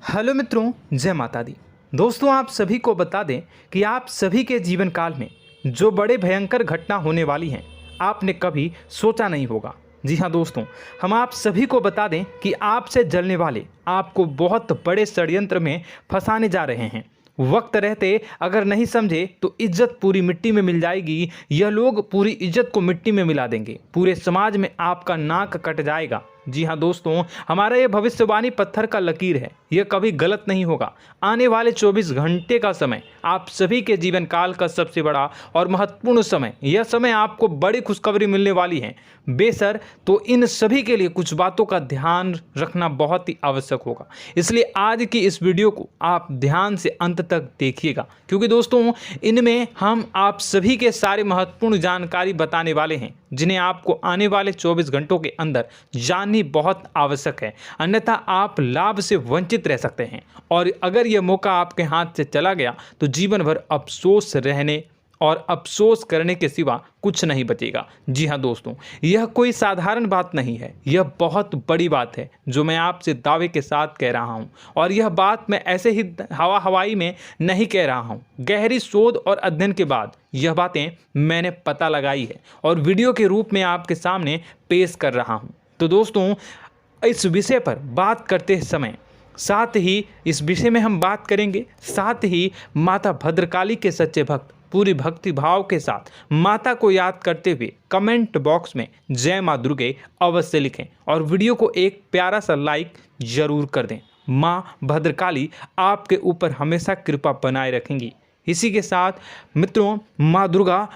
Hello मित्रों, जय माता दी। दोस्तों, आप सभी को बता दें कि आप सभी के जीवन काल में जो बड़े भयंकर घटना होने वाली हैं, आपने कभी सोचा नहीं होगा। जी हाँ दोस्तों, हम आप सभी को बता दें कि आपसे जलने वाले आपको बहुत बड़े षड्यंत्र में फंसाने जा रहे हैं। वक्त रहते अगर नहीं समझे तो इज्जत पूरी मिट्टी में मिल जाएगी। यह लोग पूरी इज्जत को मिट्टी में मिला देंगे। पूरे समाज में आपका नाक कट जाएगा। जी हाँ दोस्तों, हमारा ये भविष्यवाणी पत्थर का लकीर है, यह कभी गलत नहीं होगा। आने वाले 24 घंटे का समय आप सभी के जीवन काल का सबसे बड़ा और महत्वपूर्ण समय। यह समय आपको बड़ी खुशखबरी मिलने वाली है बेसर, तो इन सभी के लिए कुछ बातों का ध्यान रखना बहुत ही आवश्यक होगा। इसलिए आज की इस वीडियो को आप ध्यान से अंत तक देखिएगा, क्योंकि दोस्तों इनमें हम आप सभी के सारे महत्वपूर्ण जानकारी बताने वाले हैं, जिन्हें आपको आने वाले 24 घंटों के अंदर जाननी बहुत आवश्यक है। अन्यथा आप लाभ से वंचित रह सकते हैं, और अगर यह मौका आपके हाथ से चला गया तो जीवन भर अफसोस रहने और अफसोस करने के सिवा कुछ नहीं बचेगा। जी हाँ दोस्तों, यह कोई साधारण बात नहीं है, यह बहुत बड़ी बात है जो मैं आपसे दावे के साथ कह रहा हूँ। और यह बात मैं ऐसे ही हवाई में नहीं कह रहा हूँ। गहरी शोध और अध्ययन के बाद यह बातें मैंने पता लगाई है और वीडियो के रूप में आपके सामने पेश कर रहा हूँ। तो दोस्तों, इस विषय पर बात करते समय साथ ही इस विषय में हम बात करेंगे, साथ ही माता भद्रकाली के सच्चे भक्त पूरी भक्ति भाव के साथ माता को याद करते हुए कमेंट बॉक्स में जय माँ दुर्गे अवश्य लिखें और वीडियो को एक प्यारा सा लाइक जरूर कर दें। माँ भद्रकाली आपके ऊपर हमेशा कृपा बनाए रखेंगी। इसी के साथ मित्रों, माँ दुर्गा,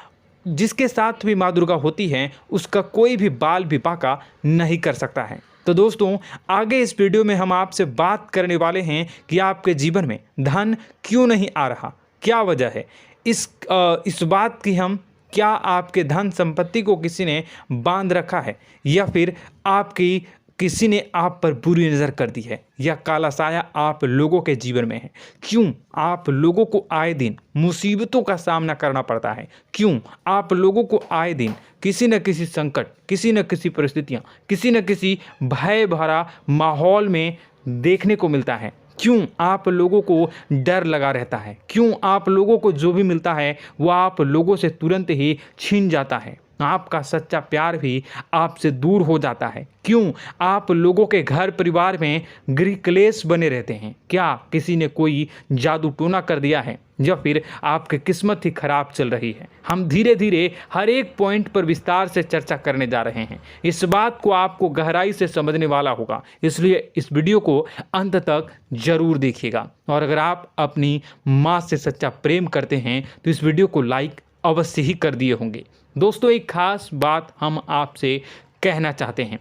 जिसके साथ भी माँ दुर्गा होती हैं, उसका कोई भी बाल भी बांका नहीं कर सकता है। तो दोस्तों, आगे इस वीडियो में हम आपसे बात करने वाले हैं कि आपके जीवन में धन क्यों नहीं आ रहा, क्या वजह है इस बात की। हम क्या आपके धन संपत्ति को किसी ने बांध रखा है, या फिर आपकी किसी ने आप पर बुरी नज़र कर दी है, या काला साया आप लोगों के जीवन में है। क्यों आप लोगों को आए दिन मुसीबतों का सामना करना पड़ता है, क्यों आप लोगों को आए दिन किसी न किसी संकट, किसी न किसी परिस्थितियाँ, किसी न किसी भय भरा माहौल में देखने को मिलता है, क्यों आप लोगों को डर लगा रहता है, क्यों आप लोगों को जो भी मिलता है वो आप लोगों से तुरंत ही छीन जाता है, आपका सच्चा प्यार भी आपसे दूर हो जाता है, क्यों आप लोगों के घर परिवार में गृह क्लेश बने रहते हैं। क्या किसी ने कोई जादू टोना कर दिया है, या फिर आपकी किस्मत ही खराब चल रही है। हम धीरे धीरे हर एक पॉइंट पर विस्तार से चर्चा करने जा रहे हैं। इस बात को आपको गहराई से समझने वाला होगा, इसलिए इस वीडियो को अंत तक जरूर देखिएगा। और अगर आप अपनी माँ से सच्चा प्रेम करते हैं तो इस वीडियो को लाइक अवश्य ही कर दिए होंगे। दोस्तों, एक खास बात हम आपसे कहना चाहते हैं।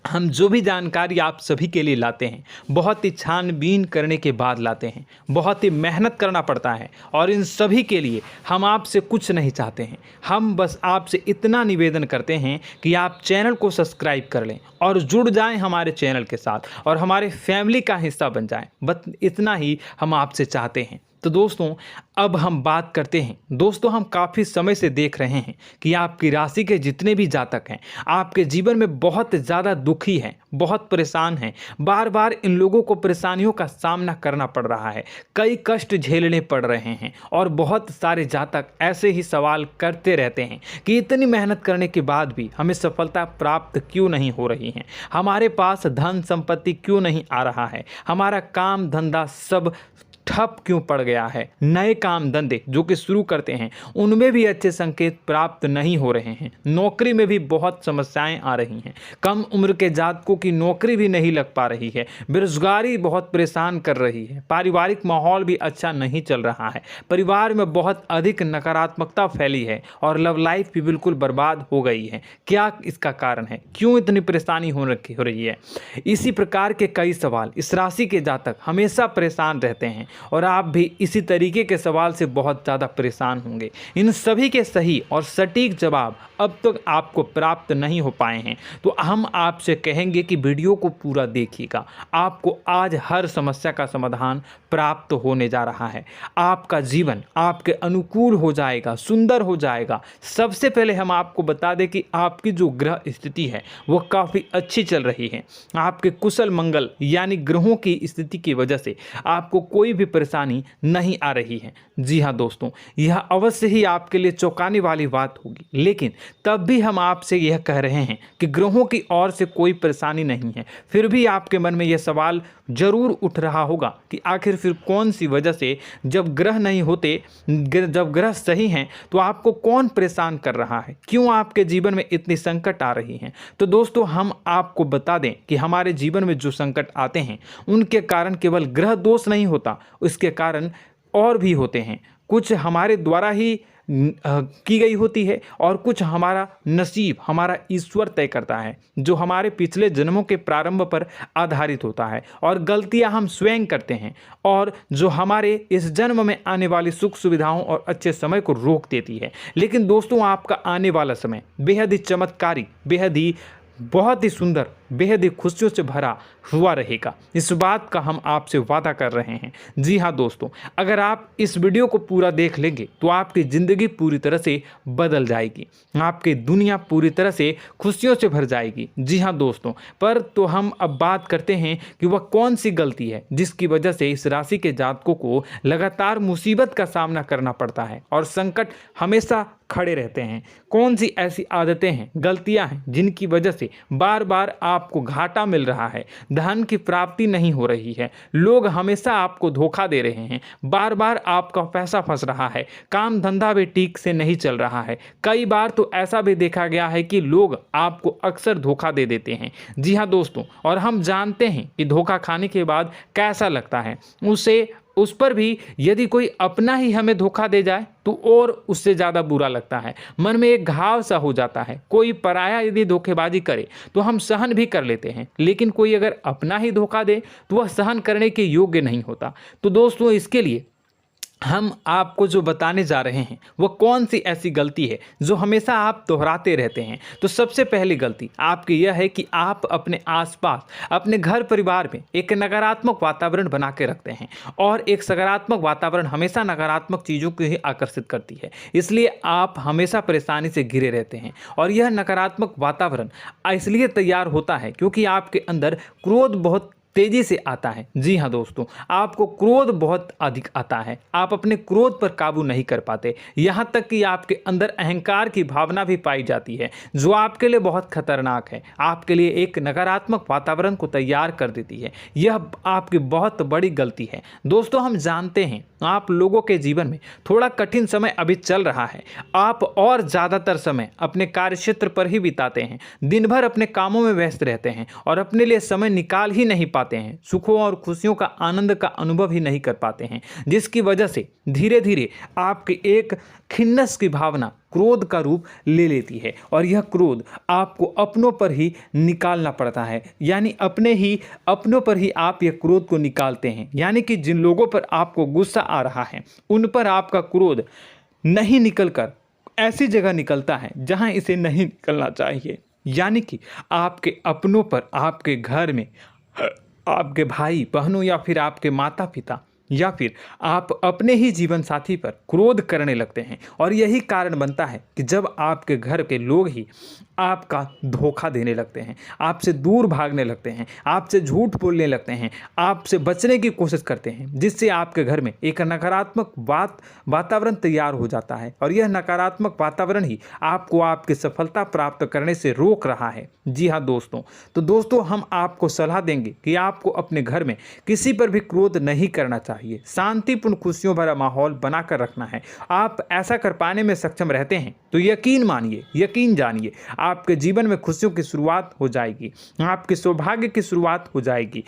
हम जो भी जानकारी आप सभी के लिए लाते हैं, बहुत ही छानबीन करने के बाद लाते हैं, बहुत ही मेहनत करना पड़ता है, और इन सभी के लिए हम आपसे कुछ नहीं चाहते हैं। हम बस आपसे इतना निवेदन करते हैं कि आप चैनल को सब्सक्राइब कर लें और जुड़ जाएं हमारे चैनल के साथ और हमारे फैमिली का हिस्सा बन जाएं। बस इतना ही हम आपसे चाहते हैं। तो दोस्तों, अब हम बात करते हैं। दोस्तों, हम काफ़ी समय से देख रहे हैं कि आपकी राशि के जितने भी जातक हैं, आपके जीवन में बहुत ज़्यादा दुखी हैं, बहुत परेशान हैं। बार बार इन लोगों को परेशानियों का सामना करना पड़ रहा है, कई कष्ट झेलने पड़ रहे हैं, और बहुत सारे जातक ऐसे ही सवाल करते रहते हैं कि इतनी मेहनत करने के बाद भी हमें सफलता प्राप्त क्यों नहीं हो रही है, हमारे पास धन संपत्ति क्यों नहीं आ रहा है, हमारा काम धंधा सब ठप क्यों पड़ गया है, नए काम धंधे जो कि शुरू करते हैं उनमें भी अच्छे संकेत प्राप्त नहीं हो रहे हैं, नौकरी में भी बहुत समस्याएं आ रही हैं, कम उम्र के जातकों की नौकरी भी नहीं लग पा रही है, बेरोजगारी बहुत परेशान कर रही है, पारिवारिक माहौल भी अच्छा नहीं चल रहा है, परिवार में बहुत अधिक नकारात्मकता फैली है, और लव लाइफ भी बिल्कुल बर्बाद हो गई है। क्या इसका कारण है, क्यों इतनी परेशानी हो रही है? इसी प्रकार के कई सवाल इस राशि के जातक हमेशा परेशान रहते हैं, और आप भी इसी तरीके के सवाल से बहुत ज़्यादा परेशान होंगे। इन सभी के सही और सटीक जवाब अब तक आपको प्राप्त नहीं हो पाए हैं, तो हम आपसे कहेंगे कि वीडियो को पूरा देखिएगा। आपको आज हर समस्या का समाधान प्राप्त होने जा रहा है। आपका जीवन आपके अनुकूल हो जाएगा, सुंदर हो जाएगा। सबसे पहले हम आपको बता दें कि आपकी जो ग्रह स्थिति है वो काफ़ी अच्छी चल रही है। आपके कुशल मंगल यानी ग्रहों की स्थिति की वजह से आपको कोई भी परेशानी नहीं आ रही है। जी हाँ दोस्तों, यह अवश्य ही आपके लिए चौंकाने वाली बात होगी, लेकिन तब भी हम आपसे यह कह रहे हैं कि ग्रहों की ओर से कोई परेशानी नहीं है। फिर भी आपके मन में यह सवाल जरूर उठ रहा होगा कि आखिर फिर कौन सी वजह से, जब ग्रह नहीं होते, जब ग्रह सही हैं, तो आपको कौन परेशान कर रहा है, क्यों आपके जीवन में इतनी संकट आ रही हैं। तो दोस्तों, हम आपको बता दें कि हमारे जीवन में जो संकट आते हैं उनके कारण केवल ग्रह दोष नहीं होता, उसके कारण और भी होते हैं। कुछ हमारे द्वारा ही की गई होती है और कुछ हमारा नसीब, हमारा ईश्वर तय करता है, जो हमारे पिछले जन्मों के प्रारंभ पर आधारित होता है। और गलतियां हम स्वयं करते हैं और जो हमारे इस जन्म में आने वाली सुख सुविधाओं और अच्छे समय को रोक देती है। लेकिन दोस्तों, आपका आने वाला समय बेहद ही चमत्कारी, बेहद ही बहुत ही सुंदर, बेहद ही खुशियों से भरा हुआ रहेगा। इस बात का हम आपसे वादा कर रहे हैं। जी हाँ दोस्तों, अगर आप इस वीडियो को पूरा देख लेंगे तो आपकी ज़िंदगी पूरी तरह से बदल जाएगी, आपकी दुनिया पूरी तरह से खुशियों से भर जाएगी। जी हाँ दोस्तों, पर तो हम अब बात करते हैं कि वह कौन सी गलती है जिसकी वजह से इस राशि के जातकों को लगातार मुसीबत का सामना करना पड़ता है और संकट हमेशा खड़े रहते हैं। कौन सी ऐसी आदतें हैं, गलतियां हैं जिनकी वजह से बार बार आपको घाटा मिल रहा है, धन की प्राप्ति नहीं हो रही है, लोग हमेशा आपको धोखा दे रहे हैं, बार बार आपका पैसा फंस रहा है, काम धंधा भी ठीक से नहीं चल रहा है। कई बार तो ऐसा भी देखा गया है कि लोग आपको अक्सर धोखा दे देते हैं। जी हाँ दोस्तों, और हम जानते हैं कि धोखा खाने के बाद कैसा लगता है। उस पर भी यदि कोई अपना ही हमें धोखा दे जाए तो और उससे ज़्यादा बुरा लगता है, मन में एक घाव सा हो जाता है। कोई पराया यदि धोखेबाजी करे तो हम सहन भी कर लेते हैं, लेकिन कोई अगर अपना ही धोखा दे तो वह सहन करने के योग्य नहीं होता। तो दोस्तों, इसके लिए हम आपको जो बताने जा रहे हैं वो कौन सी ऐसी गलती है जो हमेशा आप दोहराते रहते हैं। तो सबसे पहली गलती आपकी यह है कि आप अपने आसपास, अपने घर परिवार में एक नकारात्मक वातावरण बना के रखते हैं, और एक सकारात्मक वातावरण हमेशा नकारात्मक चीज़ों को ही आकर्षित करती है। इसलिए आप हमेशा परेशानी से घिरे रहते हैं, और यह नकारात्मक वातावरण इसलिए तैयार होता है क्योंकि आपके अंदर क्रोध बहुत तेजी से आता है। जी हाँ दोस्तों, आपको क्रोध बहुत अधिक आता है, आप अपने क्रोध पर काबू नहीं कर पाते, यहाँ तक कि आपके अंदर अहंकार की भावना भी पाई जाती है, जो आपके लिए बहुत खतरनाक है, आपके लिए एक नकारात्मक वातावरण को तैयार कर देती है। यह आपकी बहुत बड़ी गलती है। दोस्तों, हम जानते हैं आप लोगों के जीवन में थोड़ा कठिन समय अभी चल रहा है। आप और ज़्यादातर समय अपने कार्यक्षेत्र पर ही बिताते हैं, दिन भर अपने कामों में व्यस्त रहते हैं और अपने लिए समय निकाल ही नहीं पाते हैं, सुखों और खुशियों का आनंद का अनुभव ही नहीं कर पाते हैं, जिसकी वजह से धीरे धीरे आपकी एक खिन्नस की भावना क्रोध का रूप ले लेती है, और यह क्रोध आपको अपनों पर ही निकालना पड़ता है। यानी अपनों पर ही आप यह क्रोध को निकालते हैं। यानी कि जिन लोगों पर आपको गुस्सा आ रहा है उन पर आपका क्रोध नहीं निकलकर ऐसी जगह निकलता है जहां इसे नहीं निकलना चाहिए। यानी कि आपके अपनों पर, आपके घर में, आपके भाई बहनों या फिर आपके माता पिता या फिर आप अपने ही जीवन साथी पर क्रोध करने लगते हैं, और यही कारण बनता है कि जब आपके घर के लोग ही आपका धोखा देने लगते हैं, आपसे दूर भागने लगते हैं, आपसे झूठ बोलने लगते हैं, आपसे बचने की कोशिश करते हैं, जिससे आपके घर में एक नकारात्मक वातावरण तैयार हो जाता है, और यह नकारात्मक वातावरण ही आपको आपकी सफलता प्राप्त करने से रोक रहा है। जी हाँ दोस्तों, तो दोस्तों, हम आपको सलाह देंगे कि आपको अपने घर में किसी पर भी क्रोध नहीं करना चाहिए, शांतिपूर्ण खुशियों भरा माहौल बनाकर रखना है। आप ऐसा कर पाने में सक्षम रहते हैं तो यकीन मानिए, यकीन जानिए, आपके जीवन में खुशियों की शुरुआत हो जाएगी, आपके सौभाग्य की शुरुआत हो जाएगी।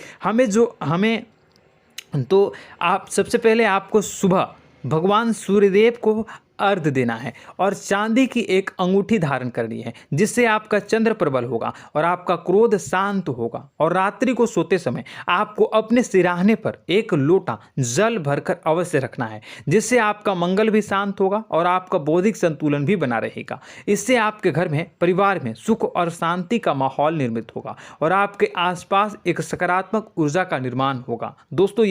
आप सबसे पहले आपको सुबह भगवान सूर्यदेव को अर्घ्य देना है और चांदी की एक अंगूठी धारण करनी है, जिससे आपका चंद्र प्रबल होगा और आपका क्रोध शांत होगा। और रात्रि को सोते समय आपको अपने सिरहाने पर एक लोटा जल भरकर अवश्य रखना है, जिससे आपका मंगल भी शांत होगा और आपका बौद्धिक संतुलन भी बना रहेगा। इससे आपके घर में, परिवार में सुख और शांति का माहौल निर्मित होगा और आपके आसपास एक सकारात्मक ऊर्जा का निर्माण होगा। दोस्तों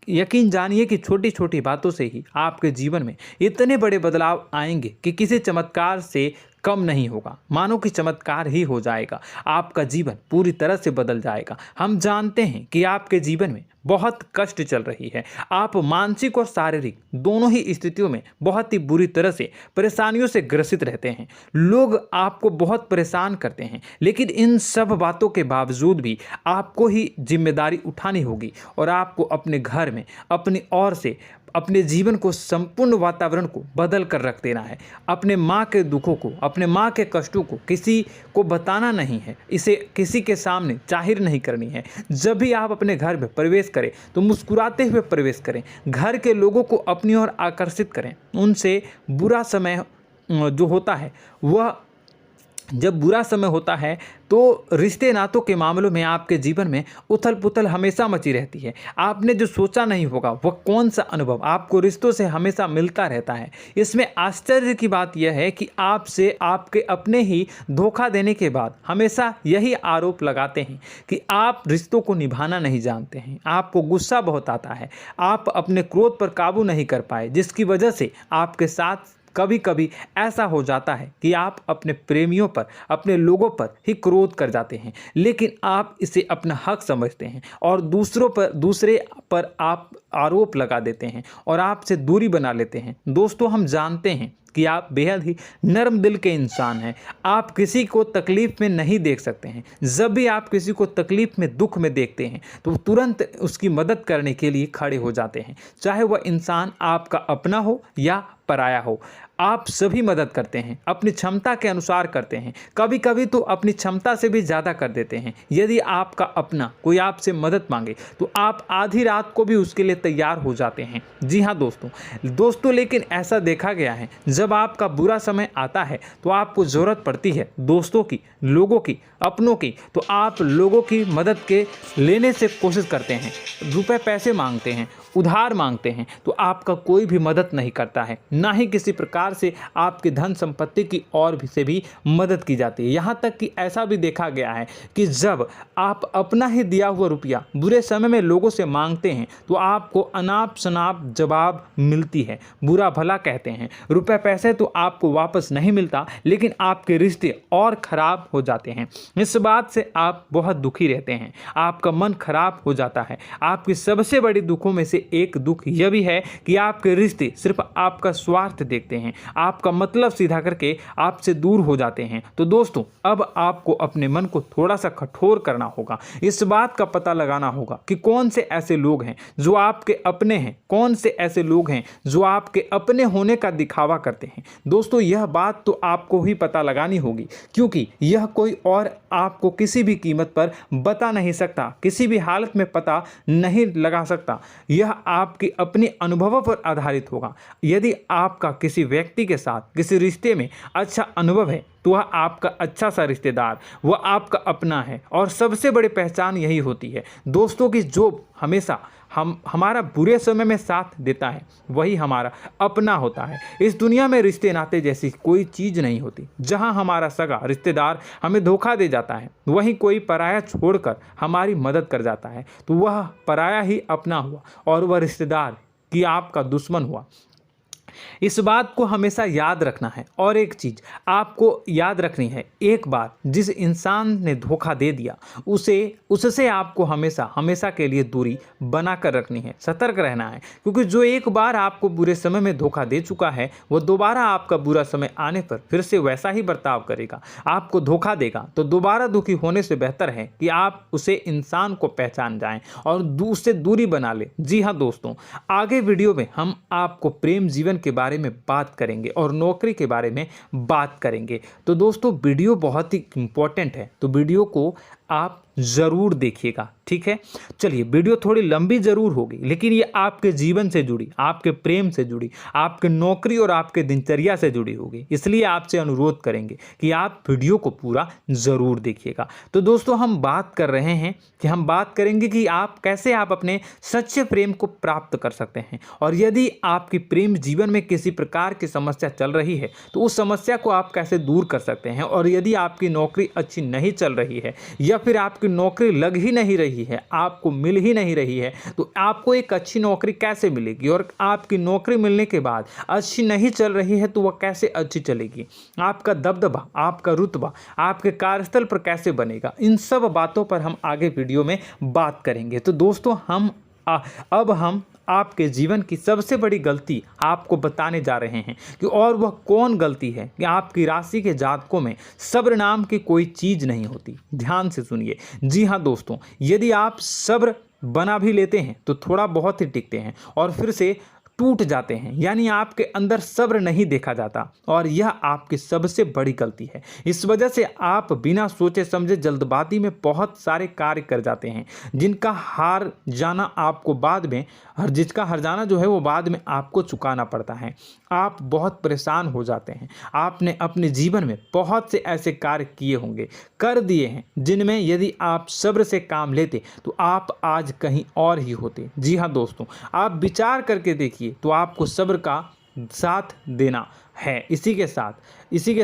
यकीन जानिए कि छोटी छोटी बातों से ही आपके जीवन में इतने बड़े बदलाव आएंगे कि किसी चमत्कार से कम नहीं होगा। मानो कि चमत्कार ही हो जाएगा, आपका जीवन पूरी तरह से बदल जाएगा। हम जानते हैं कि आपके जीवन में बहुत कष्ट चल रही है, आप मानसिक और शारीरिक दोनों ही स्थितियों में बहुत ही बुरी तरह से परेशानियों से ग्रसित रहते हैं। लोग आपको बहुत परेशान करते हैं, लेकिन इन सब बातों के बावजूद भी आपको ही जिम्मेदारी उठानी होगी और आपको अपने घर में अपनी ओर से अपने जीवन को, संपूर्ण वातावरण को बदल कर रख देना है। अपने माँ के दुखों को, अपने माँ के कष्टों को किसी को बताना नहीं है, इसे किसी के सामने जाहिर नहीं करनी है। जब भी आप अपने घर में प्रवेश करें तो मुस्कुराते हुए प्रवेश करें, घर के लोगों को अपनी ओर आकर्षित करें। उनसे बुरा समय जो होता है वह जब बुरा समय होता है तो रिश्ते नातों के मामलों में आपके जीवन में उथल पुथल हमेशा मची रहती है। आपने जो सोचा नहीं होगा वह कौन सा अनुभव आपको रिश्तों से हमेशा मिलता रहता है। इसमें आश्चर्य की बात यह है कि आपसे आपके अपने ही धोखा देने के बाद हमेशा यही आरोप लगाते हैं कि आप रिश्तों को निभाना नहीं जानते हैं। आपको गुस्सा बहुत आता है, आप अपने क्रोध पर काबू नहीं कर पाए, जिसकी वजह से आपके साथ कभी कभी ऐसा हो जाता है कि आप अपने प्रेमियों पर, अपने लोगों पर ही क्रोध कर जाते हैं, लेकिन आप इसे अपना हक समझते हैं और दूसरे पर आप आरोप लगा देते हैं और आपसे दूरी बना लेते हैं। दोस्तों, हम जानते हैं कि आप बेहद ही नर्म दिल के इंसान हैं। आप किसी को तकलीफ़ में नहीं देख सकते हैं। जब भी आप किसी को तकलीफ़ में, दुख में देखते हैं तो तुरंत उसकी मदद करने के लिए खड़े हो जाते हैं, चाहे वह इंसान आपका अपना हो या पराया हो। आप सभी मदद करते हैं, अपनी क्षमता के अनुसार करते हैं, कभी कभी तो अपनी क्षमता से भी ज़्यादा कर देते हैं। यदि आपका अपना कोई आपसे मदद मांगे तो आप आधी रात को भी उसके लिए तैयार हो जाते हैं। जी हाँ दोस्तों, लेकिन ऐसा देखा गया है, जब आपका बुरा समय आता है तो आपको ज़रूरत पड़ती है दोस्तों की, लोगों की, अपनों की, तो आप लोगों की मदद के लेने से कोशिश करते हैं, रुपए पैसे मांगते हैं, उधार मांगते हैं, तो आपका कोई भी मदद नहीं करता है, ना ही किसी प्रकार से आपकी धन संपत्ति की और भी से भी मदद की जाती है। यहाँ तक कि ऐसा भी देखा गया है कि जब आप अपना ही दिया हुआ रुपया बुरे समय में लोगों से मांगते हैं तो आपको अनाप शनाप जवाब मिलती है, बुरा भला कहते हैं। रुपए पैसे तो आपको वापस नहीं मिलता, लेकिन आपके रिश्ते और खराब हो जाते हैं। इस बात से आप बहुत दुखी रहते हैं, आपका मन खराब हो जाता है। आपकी सबसे बड़ी दुखों में से एक दुख यह भी है कि आपके रिश्ते सिर्फ आपका स्वार्थ देखते हैं, आपका मतलब सीधा करके आपसे दूर हो जाते हैं। तो दोस्तों, अब आपको अपने मन को थोड़ा सा कठोर करना होगा, इस बात का पता लगाना होगा कि कौन से ऐसे लोग हैं जो आपके अपने हैं, कौन से ऐसे लोग हैं जो आपके अपने होने का दिखावा करते हैं। दोस्तों, यह बात तो आपको ही पता लगानी होगी, क्योंकि यह कोई और आपको किसी भी कीमत पर बता नहीं सकता, किसी भी हालत में पता नहीं लगा सकता। यह आपके अपने अनुभवों पर आधारित होगा। यदि आपका किसी व्यक्ति के साथ किसी रिश्ते में अच्छा अनुभव है तो वह आपका अच्छा सा रिश्तेदार, वह आपका अपना है। और सबसे बड़ी पहचान यही होती है दोस्तों की जो हमेशा हमारा बुरे समय में साथ देता है वही हमारा अपना होता है। इस दुनिया में रिश्ते नाते जैसी कोई चीज़ नहीं होती। जहां हमारा सगा रिश्तेदार हमें धोखा दे जाता है, वहीं कोई पराया छोड़कर हमारी मदद कर जाता है तो वह पराया ही अपना हुआ और वह रिश्तेदार की आपका दुश्मन हुआ। इस बात को हमेशा याद रखना है। और एक चीज़ आपको याद रखनी है, एक बार जिस इंसान ने धोखा दे दिया उससे आपको हमेशा के लिए दूरी बना कर रखनी है, सतर्क रहना है। क्योंकि जो एक बार आपको बुरे समय में धोखा दे चुका है वो दोबारा आपका बुरा समय आने पर फिर से वैसा ही बर्ताव करेगा, आपको धोखा देगा। तो दोबारा दुखी होने से बेहतर है कि आप उसे इंसान को पहचान जाएं और उससे दूरी बना लें। जी हाँ दोस्तों, आगे वीडियो में हम आपको प्रेम जीवन के बारे में बात करेंगे और नौकरी के बारे में बात करेंगे। तो दोस्तों, वीडियो बहुत ही इम्पोर्टेंट है, तो वीडियो को आप ज़रूर देखिएगा, ठीक है। चलिए, वीडियो थोड़ी लंबी ज़रूर होगी, लेकिन ये आपके जीवन से जुड़ी, आपके प्रेम से जुड़ी, आपके नौकरी और आपके दिनचर्या से जुड़ी होगी, इसलिए आपसे अनुरोध करेंगे कि आप वीडियो को पूरा ज़रूर देखिएगा। तो दोस्तों, हम बात कर रहे हैं कि हम बात करेंगे कि आप कैसे आप अपने सच्चे प्रेम को प्राप्त कर सकते हैं, और यदि आपकी प्रेम जीवन में किसी प्रकार की समस्या चल रही है तो उस समस्या को आप कैसे दूर कर सकते हैं, और यदि आपकी नौकरी अच्छी नहीं चल रही है या फिर आपकी नौकरी लग ही नहीं रही है, आपको मिल ही नहीं रही है, तो आपको एक अच्छी नौकरी कैसे मिलेगी, और आपकी नौकरी मिलने के बाद अच्छी नहीं चल रही है तो वह कैसे अच्छी चलेगी, आपका दबदबा, आपका रुतबा आपके कार्यस्थल पर कैसे बनेगा, इन सब बातों पर हम आगे वीडियो में बात करेंगे। तो दोस्तों, अब हम आपके जीवन की सबसे बड़ी गलती आपको बताने जा रहे हैं कि और वह कौन गलती है कि आपकी राशि के जातकों में सब्र नाम की कोई चीज़ नहीं होती। ध्यान से सुनिए। जी हाँ दोस्तों, यदि आप सब्र बना भी लेते हैं तो थोड़ा बहुत ही टिकते हैं और फिर से टूट जाते हैं, यानी आपके अंदर सब्र नहीं देखा जाता, और यह आपकी सबसे बड़ी गलती है। इस वजह से आप बिना सोचे समझे जल्दबाजी में बहुत सारे कार्य कर जाते हैं, जिनका हार जाना आपको बाद में जिसका हर जाना जो है वो बाद में आपको चुकाना पड़ता है। आप बहुत परेशान हो जाते हैं। आपने अपने जीवन में बहुत से ऐसे कार्य किए होंगे, कर दिए हैं, जिनमें यदि आप सब्र से काम लेते तो आप आज कहीं और ही होते। जी हाँ दोस्तों, आप विचार करके देखिए तो आपको सब्र का साथ देना है। इसी के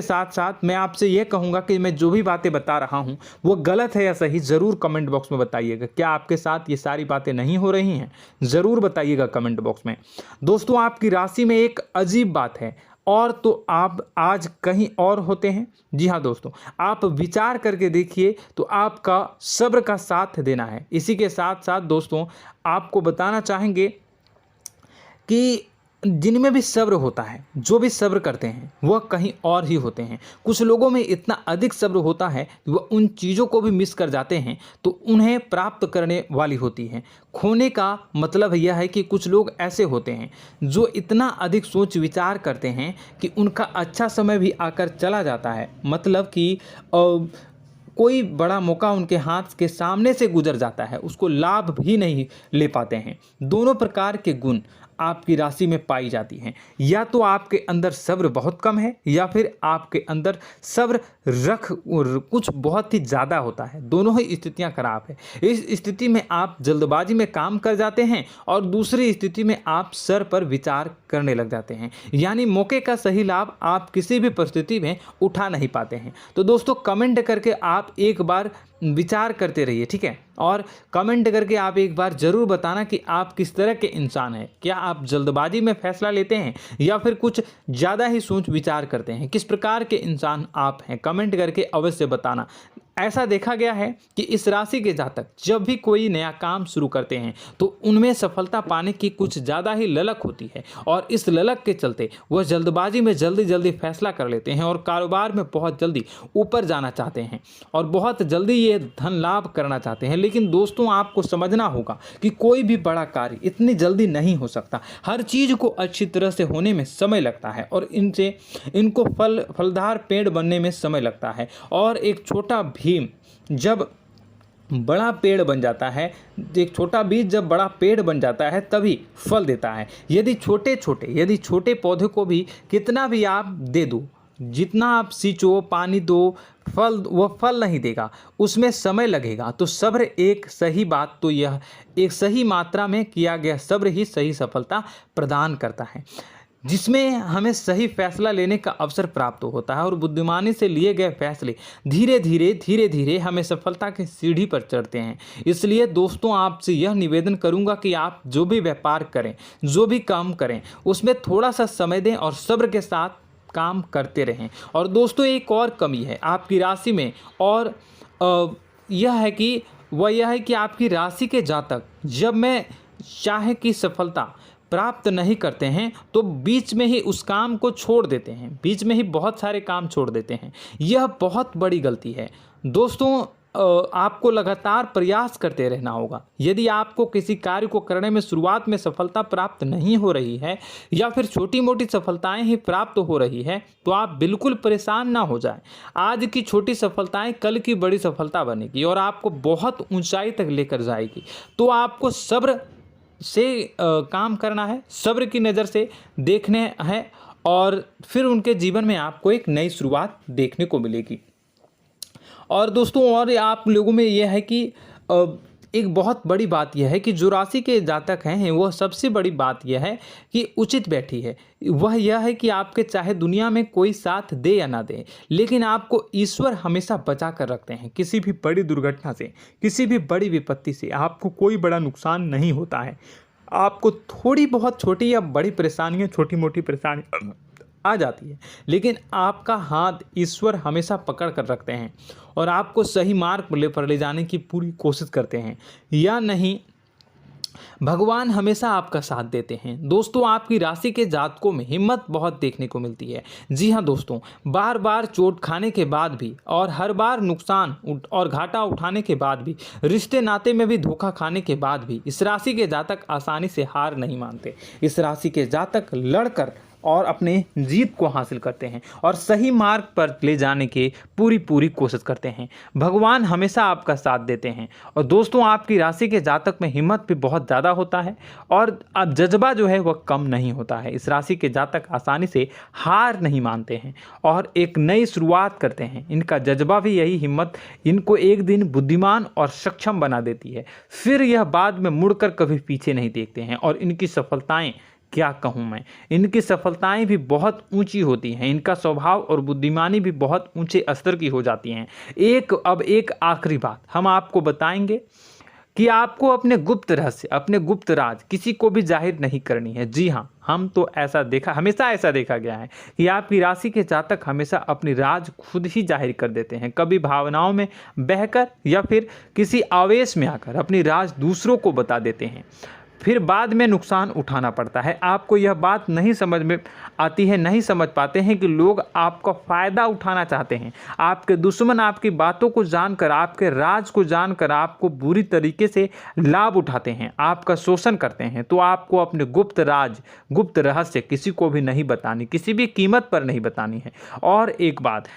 साथ साथ मैं आपसे ये कहूँगा कि मैं जो भी बातें बता रहा हूँ वो गलत है या सही, ज़रूर कमेंट बॉक्स में बताइएगा। क्या आपके साथ ये सारी बातें नहीं हो रही हैं? ज़रूर बताइएगा कमेंट बॉक्स में। दोस्तों, आपकी राशि में एक अजीब बात है, और तो आप आज कहीं और होते हैं। जी हाँ दोस्तों, आप विचार करके देखिए तो आपका सब्र का साथ देना है। इसी के साथ साथ दोस्तों, आपको बताना चाहेंगे कि जिनमें भी सब्र होता है, जो भी सब्र करते हैं वह कहीं और ही होते हैं। कुछ लोगों में इतना अधिक सब्र होता है कि वह उन चीज़ों को भी मिस कर जाते हैं तो उन्हें प्राप्त करने वाली होती हैं। खोने का मतलब यह है कि कुछ लोग ऐसे होते हैं जो इतना अधिक सोच विचार करते हैं कि उनका अच्छा समय भी आकर चला जाता है, मतलब कि कोई बड़ा मौका उनके हाथ के सामने से गुजर जाता है, उसको लाभ भी नहीं ले पाते हैं। दोनों प्रकार के गुण आपकी राशि में पाई जाती हैं। या तो आपके अंदर सब्र बहुत कम है या फिर आपके अंदर सब्र कुछ बहुत ही ज़्यादा होता है। दोनों ही स्थितियां खराब है। इस स्थिति में आप जल्दबाजी में काम कर जाते हैं और दूसरी स्थिति में आप सर पर विचार करने लग जाते हैं, यानी मौके का सही लाभ आप किसी भी परिस्थिति में उठा नहीं पाते हैं। तो दोस्तों, कमेंट करके आप एक बार विचार करते रहिए, ठीक है, और कमेंट करके आप एक बार ज़रूर बताना कि आप किस तरह के इंसान हैं। क्या आप जल्दबाजी में फैसला लेते हैं या फिर कुछ ज़्यादा ही सोच विचार करते हैं? किस प्रकार के इंसान आप हैं, कमेंट करके अवश्य बताना। ऐसा देखा गया है कि इस राशि के जातक जब भी कोई नया काम शुरू करते हैं तो उनमें सफलता पाने की कुछ ज़्यादा ही ललक होती है, और इस ललक के चलते वह जल्दबाजी में जल्दी फैसला कर लेते हैं और कारोबार में बहुत जल्दी ऊपर जाना चाहते हैं और बहुत जल्दी ये धन लाभ करना चाहते हैं। लेकिन दोस्तों, आपको समझना होगा कि कोई भी बड़ा कार्य इतनी जल्दी नहीं हो सकता। हर चीज़ को अच्छी तरह से होने में समय लगता है और इनको फलदार पेड़ बनने में समय लगता है। और एक छोटा भीम जब बड़ा पेड़ बन जाता है, एक छोटा बीज जब बड़ा पेड़ बन जाता है तभी फल देता है। यदि छोटे पौधे को भी कितना भी आप दे दो, जितना आप सींचो, पानी दो, वह फल नहीं देगा, उसमें समय लगेगा। तो सब्र एक सही बात, तो यह एक सही मात्रा में किया गया सब्र ही सही सफलता प्रदान करता है, जिसमें हमें सही फैसला लेने का अवसर प्राप्त होता है और बुद्धिमानी से लिए गए फैसले धीरे धीरे हमें सफलता की सीढ़ी पर चढ़ते हैं। इसलिए दोस्तों, आपसे यह निवेदन करूंगा कि आप जो भी व्यापार करें, जो भी काम करें, उसमें थोड़ा सा समय दें और सब्र के साथ काम करते रहें। और दोस्तों, एक और कमी है आपकी राशि में, और यह है कि आपकी राशि के जातक जब मैं चाहे कि सफलता प्राप्त नहीं करते हैं तो बीच में ही उस काम को छोड़ देते हैं, बीच में ही बहुत सारे काम छोड़ देते हैं। यह बहुत बड़ी गलती है दोस्तों। आपको लगातार प्रयास करते रहना होगा। यदि आपको किसी कार्य को करने में शुरुआत में सफलता प्राप्त नहीं हो रही है या फिर छोटी मोटी सफलताएं ही प्राप्त हो रही है तो आप बिल्कुल परेशान ना हो जाएं। आज की छोटी सफलताएं कल की बड़ी सफलता बनेगी और आपको बहुत ऊंचाई तक लेकर जाएगी। तो आपको सब्र से काम करना है, सब्र की नज़र से देखने हैं और फिर उनके जीवन में आपको एक नई शुरुआत देखने को मिलेगी। और दोस्तों और आप लोगों में यह है कि एक बहुत बड़ी बात यह है कि जो राशि के जातक हैं वह सबसे बड़ी बात यह है कि उचित बैठी है। वह यह है कि आपके चाहे दुनिया में कोई साथ दे या ना दे, लेकिन आपको ईश्वर हमेशा बचा कर रखते हैं। किसी भी बड़ी दुर्घटना से, किसी भी बड़ी विपत्ति से आपको कोई बड़ा नुकसान नहीं होता है। आपको थोड़ी बहुत छोटी या बड़ी परेशानियाँ, छोटी मोटी परेशानी आ जाती है, लेकिन आपका हाथ ईश्वर हमेशा पकड़ कर रखते हैं और आपको सही मार्ग पर ले जाने की पूरी कोशिश करते हैं। या नहीं, भगवान हमेशा आपका साथ देते हैं। दोस्तों आपकी राशि के जातकों में हिम्मत बहुत देखने को मिलती है। जी हाँ दोस्तों, बार बार चोट खाने के बाद भी और हर बार नुकसान और घाटा उठाने के बाद भी, रिश्ते नाते में भी धोखा खाने के बाद भी इस राशि के जातक आसानी से हार नहीं मानते। इस राशि के जातक लड़कर और अपने जीत को हासिल करते हैं और सही मार्ग पर ले जाने की पूरी कोशिश करते हैं। भगवान हमेशा आपका साथ देते हैं। और दोस्तों आपकी राशि के जातक में हिम्मत भी बहुत ज़्यादा होता है और अब जज्बा जो है वह कम नहीं होता है। इस राशि के जातक आसानी से हार नहीं मानते हैं और एक नई शुरुआत करते हैं। इनका जज्बा भी, यही हिम्मत इनको एक दिन बुद्धिमान और सक्षम बना देती है। फिर यह बाद में मुड़कर कभी पीछे नहीं देखते हैं और इनकी सफलताएं, क्या कहूँ मैं, इनकी सफलताएं भी बहुत ऊंची होती हैं। इनका स्वभाव और बुद्धिमानी भी बहुत ऊंचे स्तर की हो जाती हैं। अब एक आखिरी बात हम आपको बताएंगे कि आपको अपने गुप्त रहस्य, अपने गुप्त राज किसी को भी जाहिर नहीं करनी है। जी हाँ, हमेशा ऐसा देखा गया है कि आपकी राशि के जातक हमेशा अपनी राज खुद ही जाहिर कर देते हैं। कभी भावनाओं में बहकर या फिर किसी आवेश में आकर अपनी राज दूसरों को बता देते हैं, फिर बाद में नुकसान उठाना पड़ता है। आपको यह बात नहीं समझ में आती है, नहीं समझ पाते हैं कि लोग आपका फ़ायदा उठाना चाहते हैं। आपके दुश्मन आपकी बातों को जानकर, आपके राज को जानकर आपको बुरी तरीके से लाभ उठाते हैं, आपका शोषण करते हैं। तो आपको अपने गुप्त राज, गुप्त रहस्य किसी को भी नहीं बतानी, किसी भी कीमत पर नहीं बतानी है। और एक बात,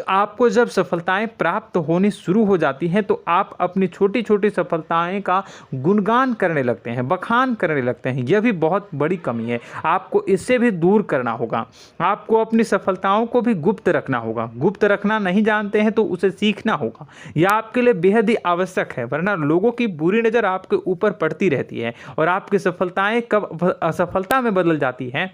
आपको जब सफलताएं प्राप्त होनी शुरू हो जाती हैं तो आप अपनी छोटी छोटी सफलताएं का गुणगान करने लगते हैं, बखान करने लगते हैं। यह भी बहुत बड़ी कमी है, आपको इससे भी दूर करना होगा। आपको अपनी सफलताओं को भी गुप्त रखना होगा। गुप्त रखना नहीं जानते हैं तो उसे सीखना होगा। यह आपके लिए बेहद ही आवश्यक है, वरना लोगों की बुरी नज़र आपके ऊपर पड़ती रहती है और आपकी सफलताएं कब असफलता में बदल जाती हैं,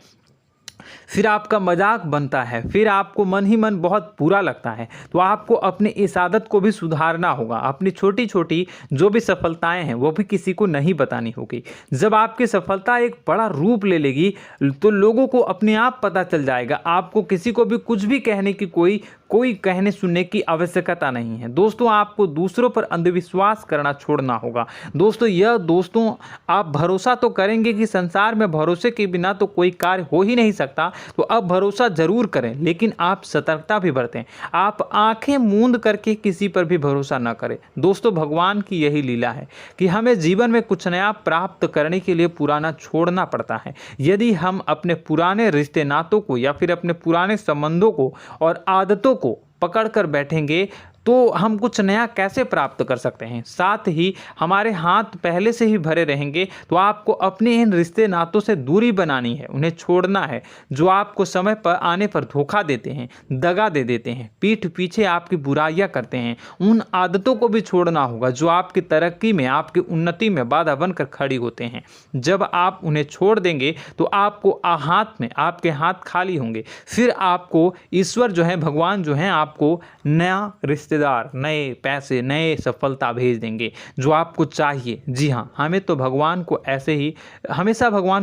फिर आपका मजाक बनता है, फिर आपको मन ही मन बहुत बुरा लगता है। तो आपको अपनी इस आदत को भी सुधारना होगा। अपनी छोटी छोटी जो भी सफलताएं हैं वो भी किसी को नहीं बतानी होगी। जब आपकी सफलता एक बड़ा रूप ले लेगी तो लोगों को अपने आप पता चल जाएगा। आपको किसी को भी कुछ भी कहने की कोई कहने सुनने की आवश्यकता नहीं है। दोस्तों आपको दूसरों पर अंधविश्वास करना छोड़ना होगा। दोस्तों आप भरोसा तो करेंगे कि संसार में भरोसे के बिना तो कोई कार्य हो ही नहीं सकता, तो अब भरोसा जरूर करें, लेकिन आप सतर्कता भी बरतें। आप आंखें मूंद करके किसी पर भी भरोसा न करें। दोस्तों भगवान की यही लीला है कि हमें जीवन में कुछ नया प्राप्त करने के लिए पुराना छोड़ना पड़ता है। यदि हम अपने पुराने रिश्ते नातों को या फिर अपने पुराने संबंधों को और आदतों को पकड़ कर बैठेंगे तो हम कुछ नया कैसे प्राप्त कर सकते हैं। साथ ही हमारे हाथ पहले से ही भरे रहेंगे। तो आपको अपने इन रिश्ते नातों से दूरी बनानी है, उन्हें छोड़ना है। जो आपको समय पर आने पर धोखा देते हैं, दगा दे देते हैं, पीठ पीछे आपकी बुराइयां करते हैं, उन आदतों को भी छोड़ना होगा जो आपकी तरक्की में, आपकी उन्नति में बाधा बनकर खड़ी होते हैं। जब आप उन्हें छोड़ देंगे तो आपको आपके हाथ खाली होंगे। फिर आपको ईश्वर जो है, भगवान जो है, आपको नया रिश्तेदार, नए पैसे, नए सफलता भेज देंगे जो आपको चाहिए। जी हाँ, हमेशा भगवान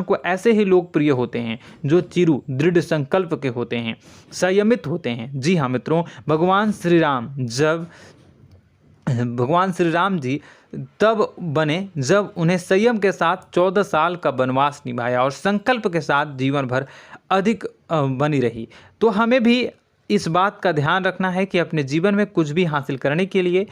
को ऐसे ही लोग प्रिय होते हैं जो चिरु दृढ़ संकल्प के होते हैं, संयमित होते हैं। जी हाँ मित्रों, भगवान श्री राम जी तब बने जब उन्हें संयम के साथ 14 साल का वनवास निभाया और संकल्प के साथ जीवन भर अधिक बनी रही। तो हमें भी इस बात का ध्यान रखना है कि अपने जीवन में कुछ भी हासिल करने के लिए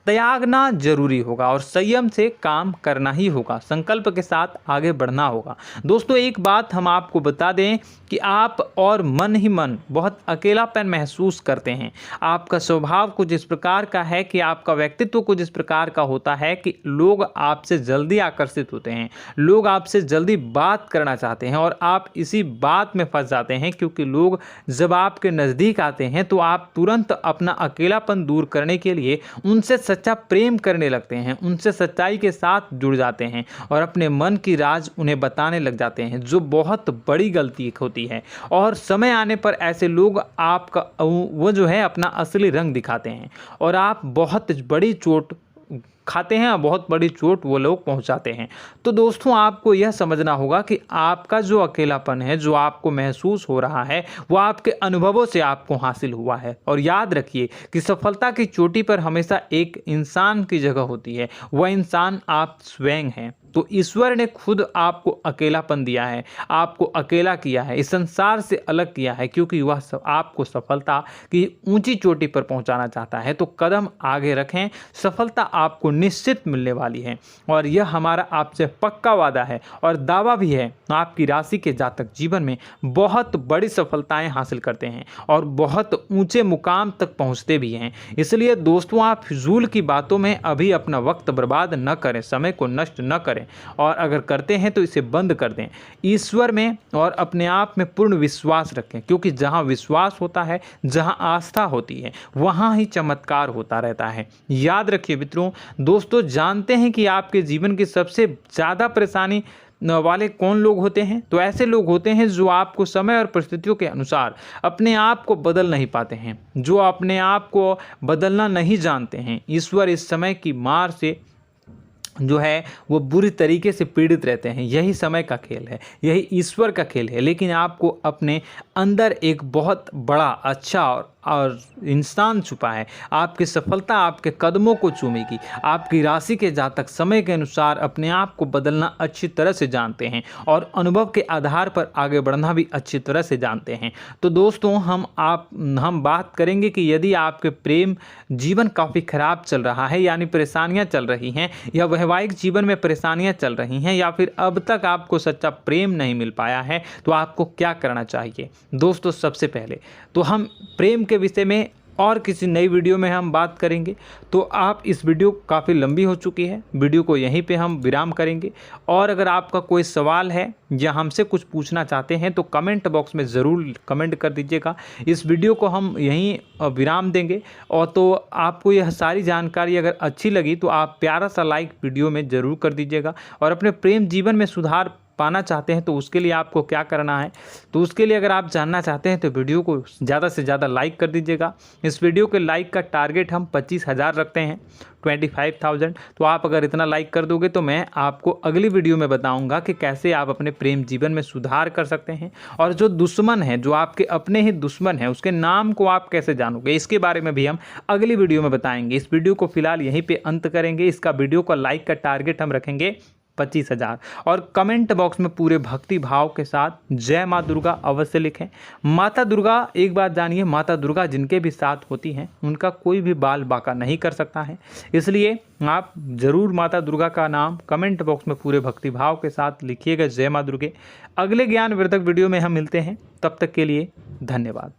त्यागना जरूरी होगा और संयम से काम करना ही होगा, संकल्प के साथ आगे बढ़ना होगा। दोस्तों एक बात हम आपको बता दें कि आप और मन ही मन बहुत अकेलापन महसूस करते हैं। आपका स्वभाव कुछ इस प्रकार का है कि आपका व्यक्तित्व कुछ इस प्रकार का होता है कि लोग आपसे जल्दी आकर्षित होते हैं, लोग आपसे जल्दी बात करना चाहते हैं और आप इसी बात में फंस जाते हैं, क्योंकि लोग जब आपके नज़दीक आते हैं तो आप तुरंत अपना अकेलापन दूर करने के लिए उनसे सच्चा प्रेम करने लगते हैं, उनसे सच्चाई के साथ जुड़ जाते हैं और अपने मन की राज उन्हें बताने लग जाते हैं, जो बहुत बड़ी गलती होती है। और समय आने पर ऐसे लोग आपका वो जो है अपना असली रंग दिखाते हैं और आप बहुत बड़ी चोट खाते हैं और बहुत बड़ी चोट वो लोग पहुंचाते हैं। तो दोस्तों आपको यह समझना होगा कि आपका जो अकेलापन है, जो आपको महसूस हो रहा है, वो आपके अनुभवों से आपको हासिल हुआ है। और याद रखिए कि सफलता की चोटी पर हमेशा एक इंसान की जगह होती है, वह इंसान आप स्वयं हैं। तो ईश्वर ने खुद आपको अकेलापन दिया है, आपको अकेला किया है, इस संसार से अलग किया है, क्योंकि वह आपको सफलता की ऊंची चोटी पर पहुंचाना चाहता है। तो कदम आगे रखें, सफलता आपको निश्चित मिलने वाली है और यह हमारा आपसे पक्का वादा है और दावा भी है। आपकी राशि के जातक जीवन में बहुत बड़ी सफलताएं हासिल करते हैं और बहुत ऊंचे मुकाम तक पहुंचते भी हैं। इसलिए दोस्तों आप फिजूल की बातों में अभी अपना वक्त बर्बाद न करें, समय को नष्ट न करें और अगर करते हैं तो इसे बंद कर दें। ईश्वर में और अपने आप में पूर्ण विश्वास रखें, क्योंकि जहां विश्वास होता है, जहां आस्था होती है, वहां ही चमत्कार होता रहता है। याद रखिए मित्रों, दोस्तों जानते हैं कि आपके जीवन की सबसे ज़्यादा परेशानी वाले कौन लोग होते हैं? तो ऐसे लोग होते हैं जो आपको समय और परिस्थितियों के अनुसार अपने आप को बदल नहीं पाते हैं, जो अपने आप को बदलना नहीं जानते हैं। ईश्वर इस समय की मार से जो है वो बुरी तरीके से पीड़ित रहते हैं। यही समय का खेल है, यही ईश्वर का खेल है। लेकिन आपको अपने अंदर एक बहुत बड़ा अच्छा और इंसान छुपा है। आपकी सफलता आपके कदमों को चूमेगी। आपकी राशि के जातक समय के अनुसार अपने आप को बदलना अच्छी तरह से जानते हैं और अनुभव के आधार पर आगे बढ़ना भी अच्छी तरह से जानते हैं। तो दोस्तों हम बात करेंगे कि यदि आपके प्रेम जीवन काफ़ी खराब चल रहा है, यानी परेशानियां चल रही हैं, या वैवाहिक जीवन में परेशानियां चल रही हैं, या फिर अब तक आपको सच्चा प्रेम नहीं मिल पाया है, तो आपको क्या करना चाहिए? दोस्तों सबसे पहले तो हम प्रेम के विषय में और किसी नई वीडियो में हम बात करेंगे। तो आप इस वीडियो काफ़ी लंबी हो चुकी है, वीडियो को यहीं पे हम विराम करेंगे। और अगर आपका कोई सवाल है या हमसे कुछ पूछना चाहते हैं तो कमेंट बॉक्स में ज़रूर कमेंट कर दीजिएगा। इस वीडियो को हम यहीं विराम देंगे। और तो आपको यह सारी जानकारी अगर अच्छी लगी तो आप प्यारा सा लाइक वीडियो में ज़रूर कर दीजिएगा। और अपने प्रेम जीवन में सुधार पाना चाहते हैं तो उसके लिए आपको क्या करना है, तो उसके लिए अगर आप जानना चाहते हैं तो वीडियो को ज़्यादा से ज़्यादा लाइक कर दीजिएगा। इस वीडियो के लाइक का टारगेट हम 25,000 रखते हैं, 25,000। तो आप अगर इतना लाइक कर दोगे तो मैं आपको अगली वीडियो में बताऊंगा कि कैसे आप अपने प्रेम जीवन में सुधार कर सकते हैं। और जो दुश्मन है, जो आपके अपने ही दुश्मन है, उसके नाम को आप कैसे जानोगे, इसके बारे में भी हम अगली वीडियो में बताएंगे। इस वीडियो को फिलहाल यहीं पर अंत करेंगे। इसका वीडियो का लाइक का टारगेट हम रखेंगे 25,000। और कमेंट बॉक्स में पूरे भक्ति भाव के साथ जय माँ दुर्गा अवश्य लिखें। माता दुर्गा, एक बात जानिए, माता दुर्गा जिनके भी साथ होती हैं उनका कोई भी बाल बाका नहीं कर सकता है। इसलिए आप ज़रूर माता दुर्गा का नाम कमेंट बॉक्स में पूरे भक्ति भाव के साथ लिखिएगा, जय माँ दुर्गे। अगले ज्ञानवर्धक वीडियो में हम मिलते हैं, तब तक के लिए धन्यवाद।